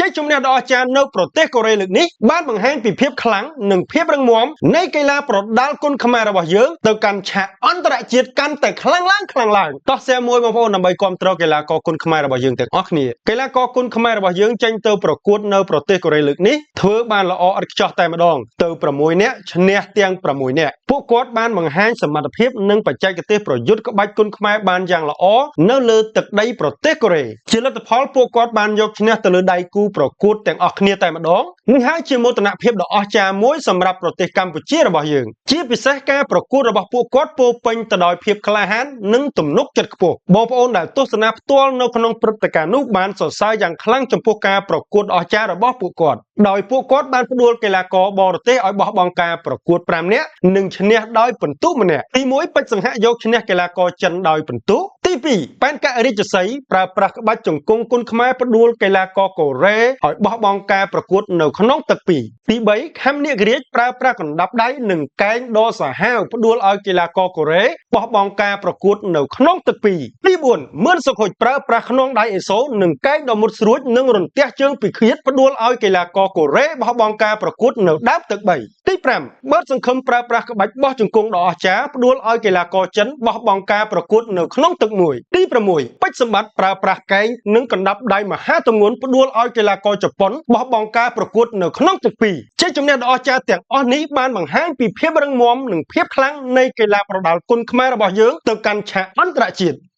ជ័យជំនះដ៏អស្ចារ្យនៅប្រទេសកូរ៉េលើកនេះបានបង្ហាញពីភាពខ្លាំងនិងភាពរឹងមាំនៃកីឡាប្រដាល់គុណខ្មែររបស់យើងទៅកាន់ឆាកអន្តរជាតិកាន់តែខ្លាំងឡើងតោះសែមួយបងប្អូនដើម្បីគ្រប់គ្រងកីឡាករគុណខ្មែររបស់យើងទាំងអស់គ្នាកីឡាករគុណខ្មែររបស់យើងចេញទៅប្រកួតនៅប្រទេសកូរ៉េលើកនេះធ្វើបានល្អឥតខ្ចោះតែម្ដងទៅ6នាក់ឈ្នះទាំង6នាក់ពួកគាត់បានបង្ហាញសមត្ថភាពនិងបច្ចេកទេសប្រយុទ្ធក្បាច់គុណខ្មែរបានយ៉ាងល្អនៅលើទឹកដីប្រទេសកូរ៉េជាលទ្ធផលពួកគាត់បានយកឈ្នះទៅលើដៃគូប្រកួតទាំងអស់គ្នាតែម្ដងនេះហើយជាមោទនភាពដ៏អស្ចារ្យមួយសម្រាប់ប្រទេសកម្ពុជារបស់យើងជាពិសេសការប្រកួតរបស់ពួកគាត់ពោរពេញទៅដោយភាពក្លាហាននិងទំនុកចិត្តខ្ពស់បងប្អូនដែលទស្សនាផ្ទាល់នៅក្នុងព្រឹត្តិការណ៍នោះបានសរសើរយ៉ាងខ្លាំងចំពោះការប្រកួតអស្ចារ្យរបស់ពួកគាត់ដោយពួកគាត់បានផ្ដួលកីឡាករបរទេសឲ្យបោះបង់ការប្រកួត5នាក់និងឈ្នះដោយពិន្ទុម្នាក់ទី1ពេជ្រសង្ហៈយកឈ្នះកីឡាករចិនដោយពិន្ទុទី2ប៉ែនកាក់រាជសីប្រើប្រាស់ក្បាច់ជង្គង់គុណខ្មែរផ្ដួលកីឡាករកូរ៉េឲ្យបោះបង់ការប្រកួតនៅក្នុងទឹក2ទី3ខំនាគរាជប្រើប្រាស់កណ្ដាប់ដៃនិងកែងដ៏សាហាវផ្ដួលឲ្យកីឡាករកូរ៉េបោះបង់ការប្រកួតនៅក្នុងទឹក2ទី4មឿនសុខុចប្រើប្រាស់ខ្នងដៃអេសូនិងកែងដ៏មុតស្រួចនិងរន្ទះជើងពីឃ្លាតផ្ដួលឲ្យកីឡាករកូរ៉េបោះបង់ការប្រកួតនៅដើមទឹក3ទី5បើតសង្ឃឹមប្រើប្រាស់ក្បាច់បោះជង្គង់ដ៏អស្ចារ្យផ្ដួលឲ្យកីឡាករចិនបោះបង់ការប្រកួតនៅក្នុងទឹក1ទី6ពេជ្រសម្បត្តិប្រើប្រាស់កែងនិងកណ្ដាប់ដៃមហាទម្ងន់ផ្ដួលឲ្យកីឡាករជប៉ុនបោះបង់ការប្រកួតនៅក្នុងទឹក2ជ័យជំនះដ៏អស្ចារ្យទាំងអស់នេះបានបង្ហាញពីភាពរឹងមាំនិងភាពខ្លាំងនៃកីឡាប្រដាល់គុណខ្មែររបស់យើងទៅកាន់ឆាកអន្តរជាតិ